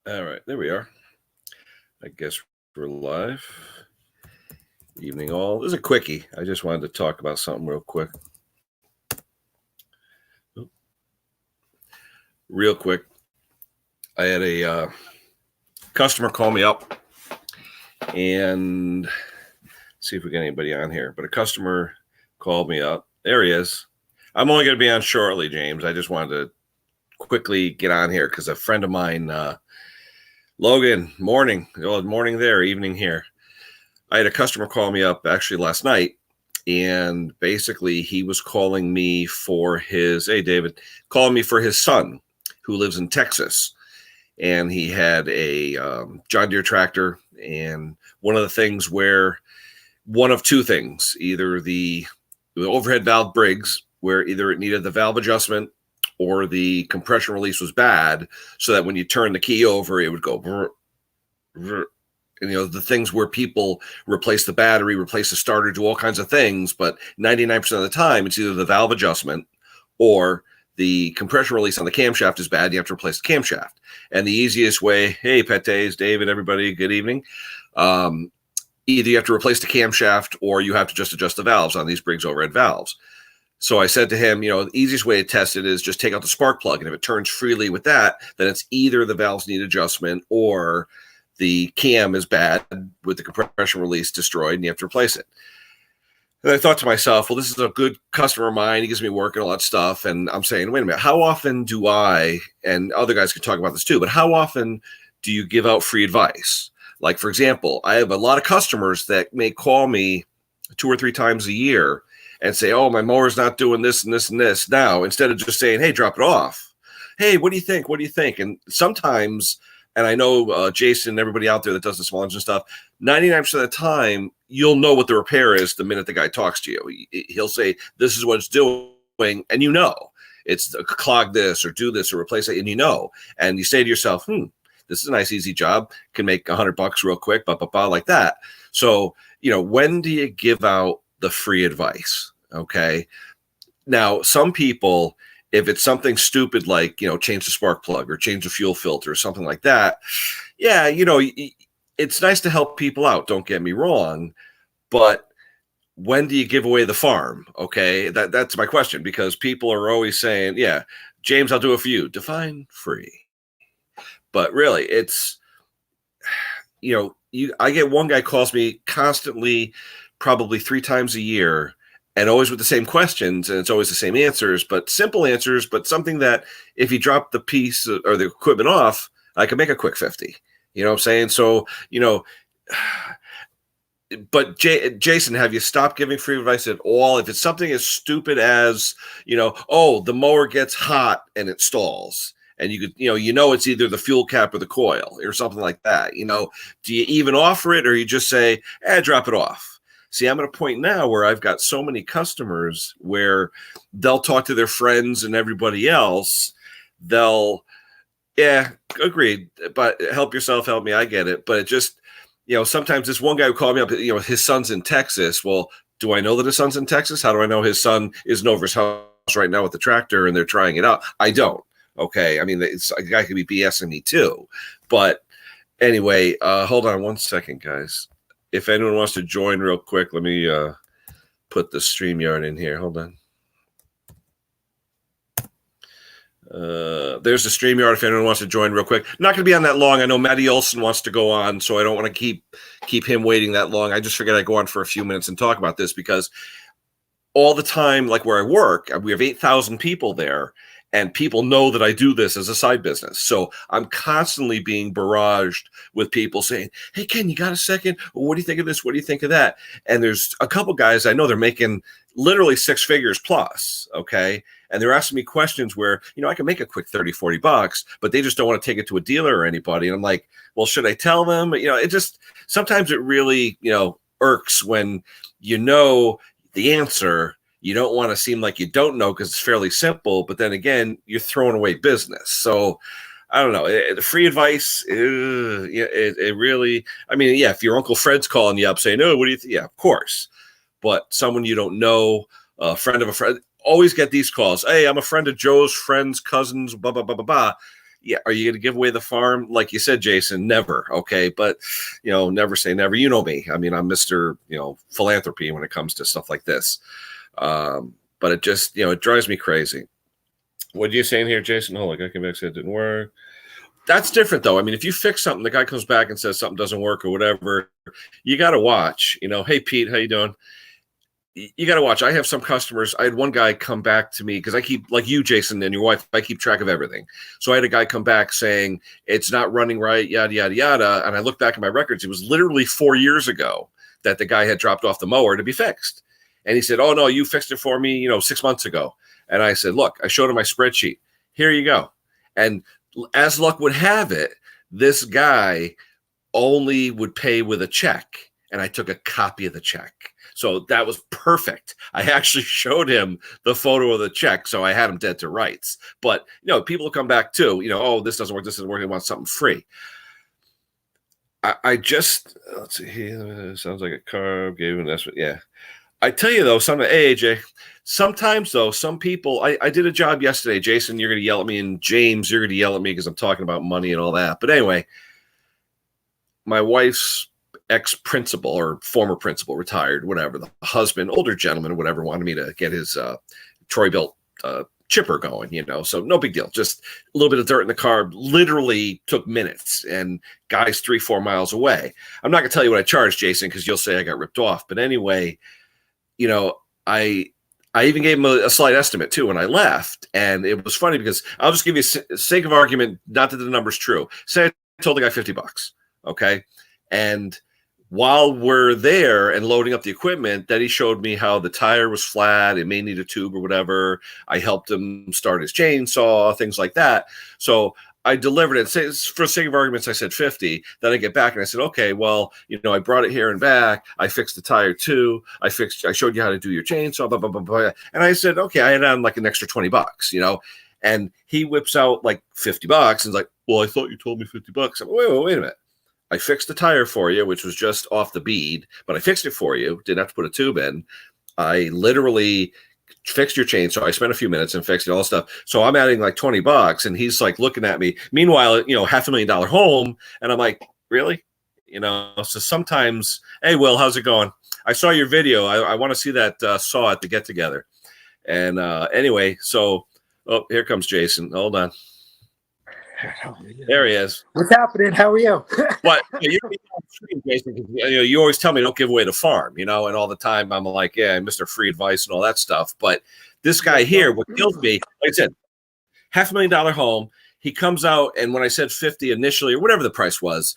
All right, there we are. I guess we're live. Evening all. This is a quickie. I just wanted to talk about something real quick. Real quick. I had a customer call me up and see if we get anybody on here. But a customer called me up. There he is. I'm only going to be on shortly, James. I just wanted to quickly get on here because a friend of mine, Logan, morning there, evening here. I had a customer call me up actually last night, and basically he was calling me for his, hey, David, calling me for his son who lives in Texas. And he had a John Deere tractor, and one of the things where one of two things, either the overhead valve Briggs, where either it needed the valve adjustment or the compression release was bad, so that when you turn the key over, it would go brr, brr. And, the things where people replace the battery, replace the starter, do all kinds of things, but 99% of the time, it's either the valve adjustment or the compression release on the camshaft is bad. You have to replace the camshaft. And the easiest way, hey, Petes, David, everybody, good evening. Either you have to replace the camshaft or you have to just adjust the valves on these Briggs overhead valves. So I said to him, the easiest way to test it is just take out the spark plug. And if it turns freely with that, then it's either the valves need adjustment or the cam is bad with the compression release destroyed and you have to replace it. And I thought to myself, well, this is a good customer of mine. He gives me work and all that stuff. And I'm saying, wait a minute, how often do I, and other guys can talk about this too, but how often do you give out free advice? Like, for example, I have a lot of customers that may call me 2 or 3 times a year and say, oh, my mower's not doing this and this and this. Now, instead of just saying, hey, drop it off. Hey, what do you think? What do you think? And sometimes, and I know Jason and everybody out there that does the small engine stuff, 99% of the time, you'll know what the repair is the minute the guy talks to you. He'll say, this is what it's doing, and it's clog this or do this or replace it, and and you say to yourself, this is a nice, easy job, can make $100 real quick, like that. So, when do you give out the free advice? Okay. Now, some people, if it's something stupid like, change the spark plug or change the fuel filter or something like that, yeah, it's nice to help people out. Don't get me wrong. But when do you give away the farm? Okay. That's my question, because people are always saying, yeah, James, I'll do it for you. Define free. But really, it's, I get one guy calls me constantly, probably 3 times a year, and always with the same questions, and it's always the same answers, but simple answers, but something that if you drop the piece or the equipment off, I can make a quick 50. You know what I'm saying? So, but Jason, have you stopped giving free advice at all? If it's something as stupid as, oh, the mower gets hot and it stalls, and you could, it's either the fuel cap or the coil or something like that. Do you even offer it, or you just say, drop it off? See, I'm at a point now where I've got so many customers where they'll talk to their friends and everybody else. Agreed. But help yourself, help me. I get it. But it just, sometimes this one guy who called me up, his son's in Texas. Well, do I know that his son's in Texas? How do I know his son isn't over his house right now with the tractor and they're trying it out? I don't. Okay. I mean, a guy could be BSing me too. But anyway, hold on one second, guys. If anyone wants to join real quick, let me put the StreamYard in here. Hold on. There's the StreamYard if anyone wants to join real quick. Not going to be on that long. I know Matty Olson wants to go on, so I don't want to keep him waiting that long. I just figured I'd go on for a few minutes and talk about this, because all the time, like where I work, we have 8,000 people there, and people know that I do this as a side business. So I'm constantly being barraged with people saying, hey, Ken, you got a second? What do you think of this? What do you think of that? And there's a couple guys I know, they're making literally 6 figures plus, okay? And they're asking me questions where, I can make a quick $30-$40, but they just don't want to take it to a dealer or anybody. And I'm like, well, should I tell them? It just, sometimes it really, irks when the answer. You don't want to seem like you don't know because it's fairly simple, but then again, you're throwing away business. So I don't know. The free advice, it really, if your Uncle Fred's calling you up saying, oh, what do you think? Yeah, of course. But someone you don't know, a friend of a friend, always get these calls. Hey, I'm a friend of Joe's friend's cousin's, blah, blah, blah, blah, blah. Yeah, are you going to give away the farm? Like you said, Jason, never. Okay, but never say never. You know me. I mean, I'm Mr. Philanthropy when it comes to stuff like this. But it just it drives me crazy. What are you saying here, Jason? Oh, like I came back and said it didn't work. That's different, though. I mean, if you fix something, the guy comes back and says something doesn't work or whatever, you got to watch. Hey, Pete, how you doing? You got to watch. I have some customers. I had one guy come back to me because I keep, like you, Jason, and your wife, I keep track of everything. So I had a guy come back saying it's not running right, yada, yada, yada. And I look back at my records. It was literally 4 years ago that the guy had dropped off the mower to be fixed. And he said, oh, no, you fixed it for me, 6 months ago. And I said, look, I showed him my spreadsheet. Here you go. And as luck would have it, this guy only would pay with a check. And I took a copy of the check. So that was perfect. I actually showed him the photo of the check. So I had him dead to rights. But, people come back too, oh, this doesn't work. This doesn't work. They want something free. I just, let's see here. Sounds like a carb. Gave him this. Yeah. I tell you, though, AJ, sometimes, though, some people, I did a job yesterday. Jason, you're going to yell at me. And James, you're going to yell at me because I'm talking about money and all that. But anyway, my wife's ex-principal or former principal, retired, whatever, the husband, older gentleman or whatever, wanted me to get his Troy-Bilt chipper going, so no big deal. Just a little bit of dirt in the car, literally took minutes, and guy's 3-4 miles away. I'm not going to tell you what I charged, Jason, because you'll say I got ripped off. But anyway, I even gave him a slight estimate too when I left. And it was funny because I'll just give you sake of argument, not that the number's true. Say I told the guy $50, okay? And while we're there and loading up the equipment, then he showed me how the tire was flat. It may need a tube or whatever. I helped him start his chainsaw, things like that. So I delivered it. For sake of arguments, I said 50. Then I get back and I said, okay, well, I brought it here and back. I fixed the tire too. I showed you how to do your chainsaw, blah, blah, blah, blah. And I said, okay, I had on like an extra $20, and he whips out like $50 and is like, well, I thought you told me $50. I'm like, wait a minute. I fixed the tire for you, which was just off the bead, but I fixed it for you. Didn't have to put a tube in. I literally fixed your chain. So I spent a few minutes and fixed it, all stuff. So I'm adding like $20 and he's like looking at me. Meanwhile, $500,000 home. And I'm like, really? So sometimes, hey, Will, how's it going? I saw your video. I want to see that saw at the get together. And anyway, so, here comes Jason. Hold on. There he is. What's happening? How are you? What? You're on stream, Jason. You always tell me don't give away the farm, and all the time I'm like, yeah, Mr. Free Advice and all that stuff. But this guy here, what kills me, like I said, $500,000 home. He comes out, and when I said 50 initially, or whatever the price was,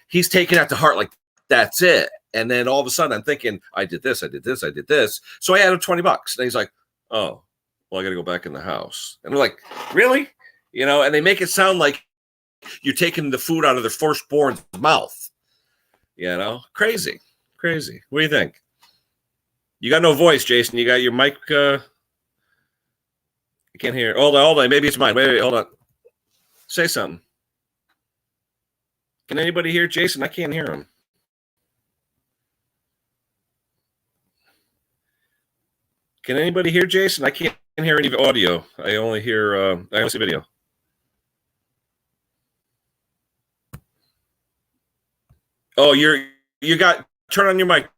he's taking that to heart, like that's it. And then all of a sudden, I'm thinking, I did this, I did this, I did this. So I added $20, and he's like, oh, well, I got to go back in the house. And I'm like, really? And they make it sound like you're taking the food out of their firstborn's mouth. Crazy. What do you think? You got no voice, Jason. You got your mic. I can't hear. Hold on. Maybe it's mine. Wait, hold on. Say something. Can anybody hear Jason? I can't hear him. Can anybody hear Jason? I can't hear any audio. I only hear. I only see video. Oh, turn on your mic.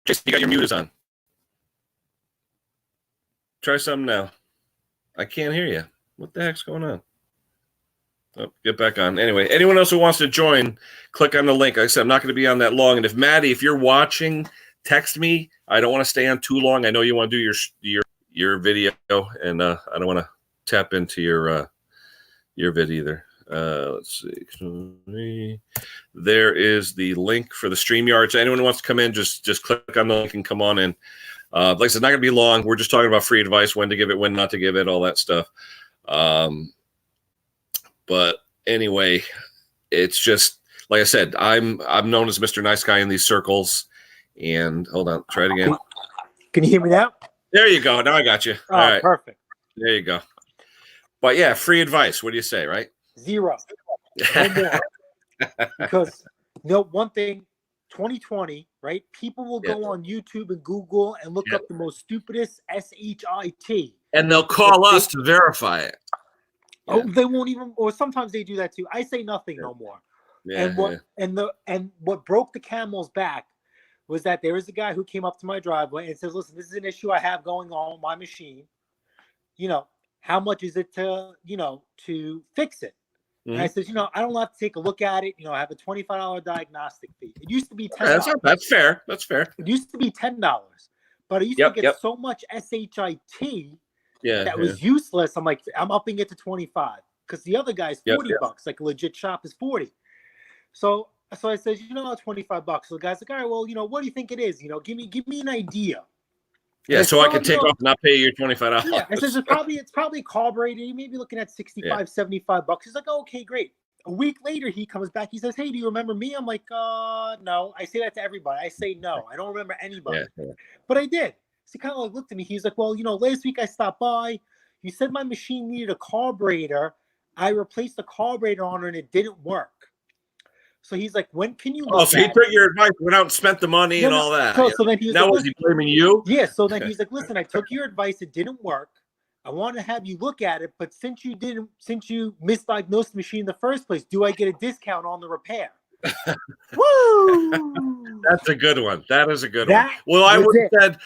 Jason, you got your mute is on. Try something now. I can't hear you. What the heck's going on? Oh, get back on. Anyway, anyone else who wants to join, click on the link. Like I said, I'm not going to be on that long. And if Maddie, if you're watching, text me. I don't want to stay on too long. I know you want to do your video, and I don't want to tap into your vid either. Let's see. There is the link for the StreamYard. So anyone who wants to come in, just click on the link and come on in. Like I said, not going to be long. We're just talking about free advice, when to give it, when not to give it, all that stuff. But anyway, it's just like I said, I'm known as Mr. Nice Guy in these circles. And hold on, try it again. Can you hear me now? There you go. Now I got you. Oh, all right, perfect. There you go. But yeah, free advice. What do you say? Right? 0. No more. Because one thing, 2020, right? People will go on YouTube and Google and look up the most stupidest SHIT. And they'll call us to verify it. Oh, they won't even, or sometimes they do that too. I say nothing no more. Yeah, And what broke the camel's back was that there is a guy who came up to my driveway and says, "Listen, this is an issue I have going on with my machine. You know, how much is it to fix it?" And I said, I don't have to take a look at it. I have a $25 diagnostic fee. It used to be $10. That's fair. That's fair. It used to be $10, but I used to get so much SHIT that was useless. I'm like, I'm upping it to 25 because the other guy's $40. Like a legit shop is 40. So I said, $25. So the guy's like, all right, well, what do you think it is? Give me an idea. Yeah, so I can take off and not pay you $25. Yeah, I said it's probably carbureted. You may be looking at $65, $75. He's like, oh, okay, great. A week later, he comes back. He says, hey, do you remember me? I'm like, no. I say that to everybody. I say no. I don't remember anybody. But I did. So he kind of looked at me. He's like, well, last week I stopped by. You said my machine needed a carburetor. I replaced the carburetor on it and it didn't work. So he's like, when can you look so he took your advice, went out and spent the money and all that. So then he was now was he blaming you? Yeah, so then he's like, listen, I took your advice, it didn't work. I want to have you look at it, but since you misdiagnosed the machine in the first place, do I get a discount on the repair? Woo! That's a good one. That is a good one. Well, I would have said,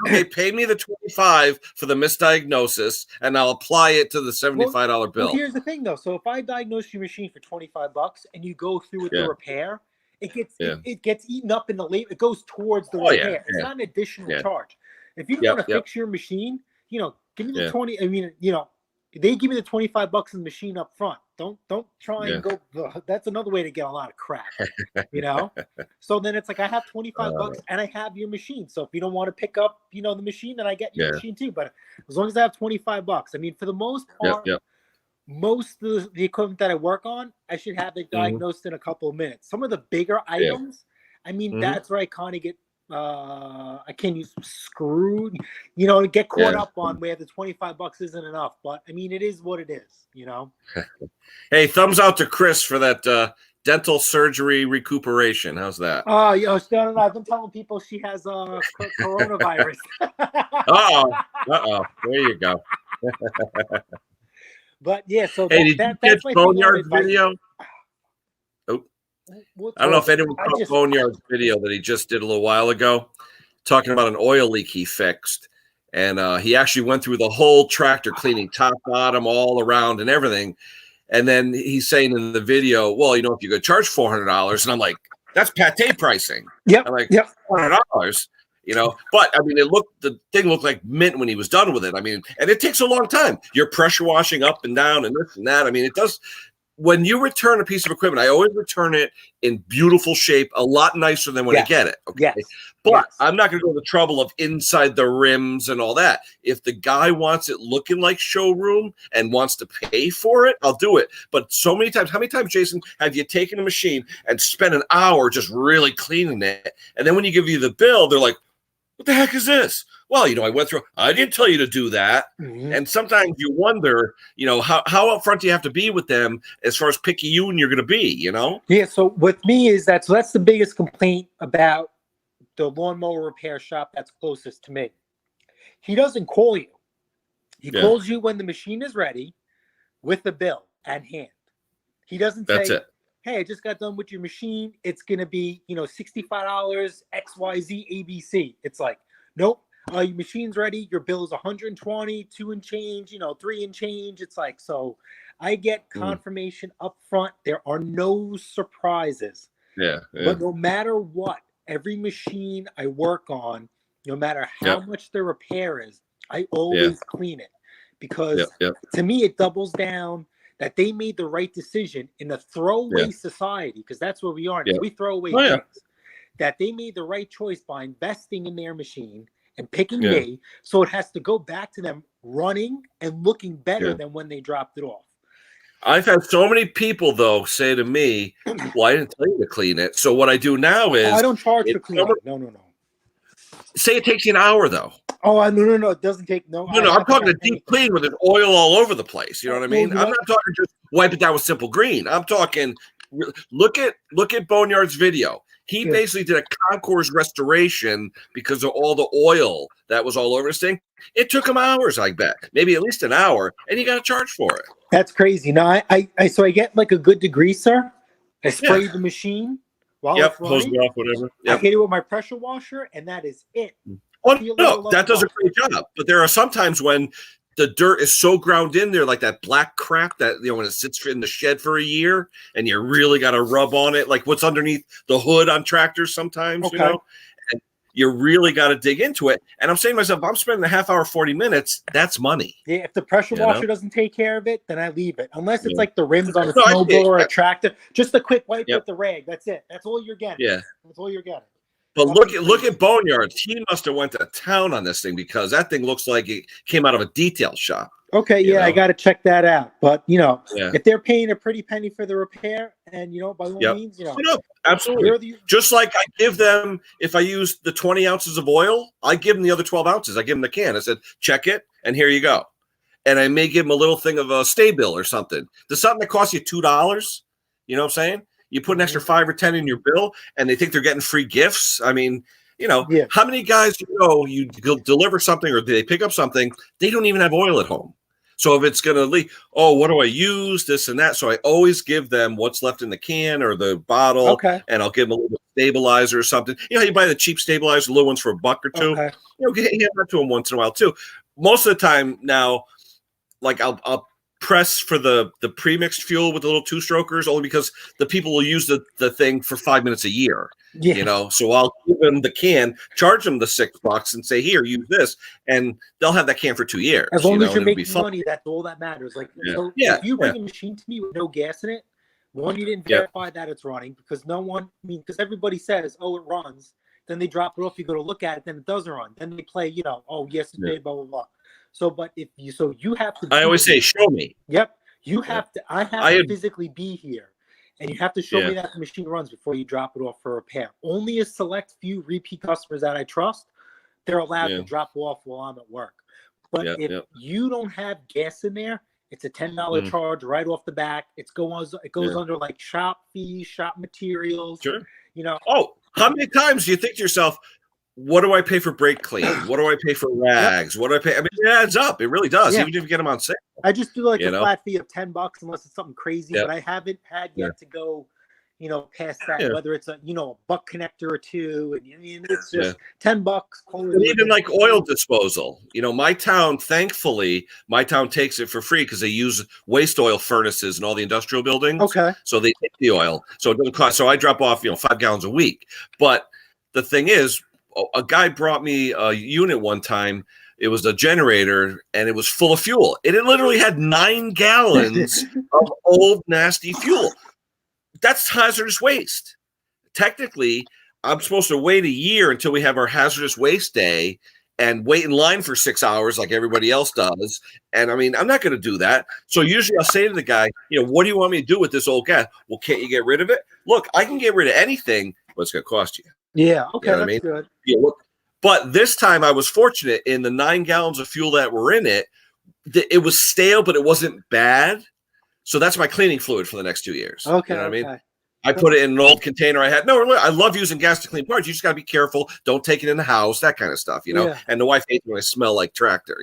okay, pay me the $25 for the misdiagnosis, and I'll apply it to the $75 bill. Well, here's the thing, though. So if I diagnose your machine for $25 and you go through with the repair, it gets eaten up in the labor. It goes towards the repair. It's not an additional charge. If you want to fix your machine, give me the 20. I mean, they give me the $25 in the machine up front. Don't try and go. That's another way to get a lot of crap, So then it's like I have $25 and I have your machine. So if you don't want to pick up, the machine, then I get your machine too. But as long as I have $25, I mean, for the most part, most of the equipment that I work on, I should have it diagnosed in a couple of minutes. Some of the bigger items, I mean, that's where I kind of get. I can't use screwed, to get caught up on where the $25 isn't enough. But I mean, it is what it is, Hey, thumbs out to Chris for that dental surgery recuperation. How's that? Oh, I've been telling people she has coronavirus. There you go. But yeah, so hey, did you get Boneyard's video? I don't know if anyone caught Boneyard's video that he just did a little while ago, talking about an oil leak he fixed. And he actually went through the whole tractor, cleaning top, bottom, all around and everything. And then he's saying in the video, well, if you could charge $400. And I'm like, that's pate pricing. Yep. I'm like, $400, But, I mean, the thing looked like mint when he was done with it. I mean, and it takes a long time. You're pressure washing up and down and this and that. I mean, it does. When you return a piece of equipment, I always return it in beautiful shape, a lot nicer than when I get it. Okay? Yes. But I'm not going to go to the trouble of inside the rims and all that. If the guy wants it looking like showroom and wants to pay for it, I'll do it. But so many times, how many times, Jason, have you taken a machine and spent an hour just really cleaning it? And then when you give you the bill, they're like, what the heck is this? Well, I went through, I didn't tell you to do that. And sometimes you wonder, how upfront do you have to be with them as far as picayune you're going to be, Yeah, so with me is that's the biggest complaint about the lawnmower repair shop that's closest to me. He doesn't call you. He calls you when the machine is ready with the bill at hand. He doesn't say, hey, I just got done with your machine. It's going to be, $65, XYZ, ABC. It's like, nope. Your machine's ready. Your bill is 120, 2 and change, 3 and change. It's like, so I get confirmation up front. There are no surprises. But no matter what, every machine I work on, no matter how much the repair is, I always clean it because to me, it doubles down that they made the right decision in a throwaway society, because that's where we are now. We throw away things. That they made the right choice by investing in their machine and picking me, so it has to go back to them running and looking better than when they dropped it off. I've had so many people, though, say to me, well, I didn't tell you to clean it. So what I do now is... I don't charge for cleaning. No. Say it takes you an hour, though. Oh, no. It doesn't take... No, I'm talking a deep clean where there's oil all over the place. You know what I mean? I'm not talking just wipe it down with Simple Green. I'm talking Look at Boneyard's video. He Yeah. basically did a concourse restoration because of all the oil that was all over his thing. It took him hours, I bet, maybe at least an hour, and he got a charge for it. That's crazy. No, so I get like a good degreaser. I spray the machine while Yep, it's hose running. it off, whatever. I Yep. hit it with my pressure washer, and that is it. Oh, See you no, later, that does a love. great job. But there are some times when the dirt is so ground in there, like that black crap that, you know, when it sits in the shed for a year and you really got to rub on it, like what's underneath the hood on tractors sometimes, Okay. you know, and you really got to dig into it. And I'm saying to myself, if I'm spending a half hour, 40 minutes, that's money. Yeah, if the pressure You know? washer doesn't take care of it, then I leave it. Unless it's Yeah. like the rims on a No, I snowblower see. or a tractor. Just a quick wipe Yep. with the rag. That's it. That's all you're getting. Yeah. That's all you're getting. But look at Boneyard. He must have went to town on this thing because that thing looks like it came out of a detail shop. Okay, You yeah, I know? got to check that out. But, you know, Yeah. if they're paying a pretty penny for the repair, and, you know, by all Yep. means, you know, No, absolutely. you're the, Just like I give them, if I use the 20 ounces of oil, I give them the other 12 ounces. I give them the can. I said, check it, and here you go. And I may give them a little thing of a stay bill or something. There's something that costs you $2. You know what I'm saying? You put an extra 5 or 10 in your bill, and they think they're getting free gifts. I mean, you know, Yeah. how many guys you deliver something or they pick up something, they don't even have oil at home. So if it's going to leak, oh, what do I use? This and that. So I always give them what's left in the can or the bottle, okay. and I'll give them a little stabilizer or something. You know, you buy the cheap stabilizers, the little ones for $1 or $2. Okay. You know, give that to them once in a while too. Most of the time now, like I'll press for the pre-mixed fuel with the little 2-strokers only because the people will use the thing for 5 minutes a year. Yeah. You know, so I'll give them the can, charge them the $6 and say, here, use this, and they'll have that can for 2 years. As long you know, as you're and it'll be making fun. money, that's all that matters. Like, Yeah. so Yeah, if you bring a machine to me with no gas in it, one, you didn't Yeah. verify that it's running because because everybody says, oh, it runs. Then they drop it off. You go to look at it, then it doesn't run. Then they play, you know, oh, yes, it did, blah, blah, blah. So, but you have to. I always say, show me. Yep. You have to. I have to physically be here, and you have to show me that the machine runs before you drop it off for repair. Only a select few repeat customers that I trust, they're allowed to drop off while I'm at work. But if you don't have gas in there, it's a $10 charge right off the back. It goes under like shop fees, shop materials. Sure. You know. Oh, how many times do you think to yourself, what do I pay for brake clean? What do I pay for rags? What do I pay? I mean, it adds up. It really does, even if you get them on sale. I just do like a flat fee of $10 unless it's something crazy, Yep. but I haven't had yet to go, you know, past that, whether it's a buck connector or two. And I mean, it's just $10. And even like oil disposal, you know, my town takes it for free because they use waste oil furnaces in all the industrial buildings. Okay. So they take the oil. So it doesn't cost. So I drop off, 5 gallons a week. But the thing is, a guy brought me a unit one time. It was a generator and it was full of fuel. It literally had 9 gallons of old, nasty fuel. That's hazardous waste. Technically, I'm supposed to wait a year until we have our hazardous waste day and wait in line for 6 hours like everybody else does. And I mean, I'm not going to do that. So usually I'll say to the guy, what do you want me to do with this old gas? Well, can't you get rid of it? Look, I can get rid of anything, but it's going to cost you. Yeah. Okay. You know that's good. Yeah, look, but this time I was fortunate in the 9 gallons of fuel that were in it. It was stale, but it wasn't bad. So that's my cleaning fluid for the next 2 years. Okay. You know what I mean? I put it in an old container I had. No, I love using gas to clean parts. You just got to be careful. Don't take it in the house, that kind of stuff, Yeah. And the wife hates when I smell like tractor,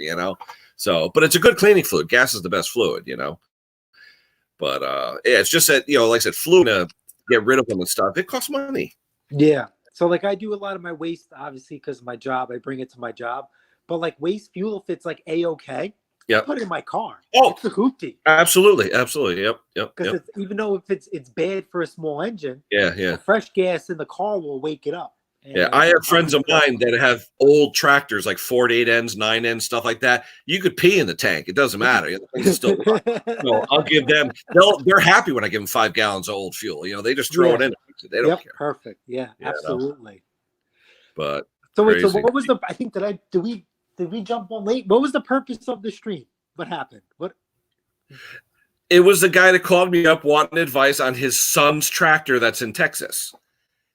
So, but it's a good cleaning fluid. Gas is the best fluid, But it's just that, like I said, fluid to get rid of them and stuff, it costs money. Yeah. So like I do a lot of my waste, obviously, because of my job. I bring it to my job. But like waste fuel, if it's like A-OK, I put it in my car. Oh, it's a hoopty. Absolutely. Yep. Because even though if it's bad for a small engine, Yeah. the fresh gas in the car will wake it up. Yeah, I have friends of mine that have old tractors like 4-8 ends, 9 ends, stuff like that. You could pee in the tank; it doesn't matter. The thing's still so I'll give them. They're happy when I give them 5 gallons of old fuel. They just throw it in. They don't care. Perfect. Yeah, absolutely. But so wait, so what was the? I think did we jump on late? What was the purpose of the stream? What happened? What? It was the guy that called me up wanting advice on his son's tractor that's in Texas.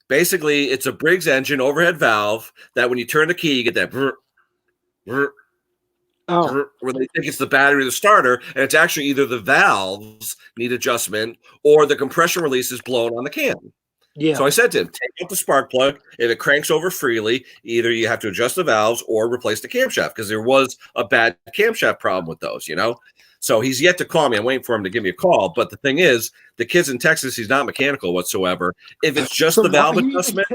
Basically, it's a Briggs engine overhead valve that when you turn the key, you get that brr, brr, Oh, where they think it's the battery or the starter, and it's actually either the valves need adjustment or the compression release is blown on the cam. yeah. So I said to him, take out the spark plug. If it cranks over freely, either you have to adjust the valves or replace the camshaft, because there was a bad camshaft problem with those, you know? So he's yet to call me. I'm waiting for him to give me a call. But the thing is, the kid's in Texas. He's not mechanical whatsoever. If it's just the valve adjustment,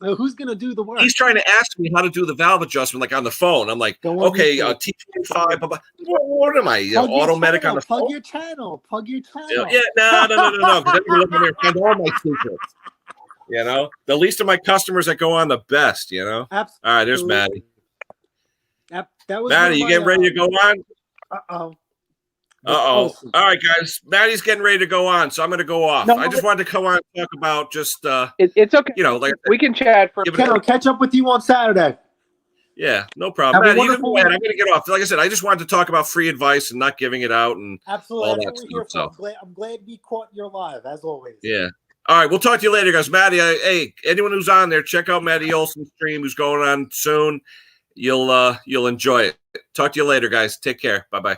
Who's going to do the work? he's trying to ask me how to do the valve adjustment, like on the phone. I'm like, okay, T25. What am I? Automatic on the phone? Plug your channel. Plug your channel. Yeah, no. Then you look at me and find all my secrets. You know, the least of my customers that go on the best, you know? Absolutely. All right, there's Maddie. That was Maddie, you getting ready to go on? Uh-oh. All right, guys. Maddie's getting ready to go on, so I'm going to go off. No, I just wanted to come on and talk about just, it's okay. You know, like we can chat for. Ken, I'll catch up with you on Saturday. Yeah, no problem. Have a Maddie, you can wonderful go ahead. I'm going to get off. Like I said, I just wanted to talk about free advice and not giving it out and Absolutely. all That's that what we're here stuff. for. I'm glad we caught your live, as always. Yeah. All right, we'll talk to you later, guys. Maddie, hey, anyone who's on there, check out Maddie Olson's stream who's going on soon. You'll enjoy it. Talk to you later, guys. Take care. Bye-bye.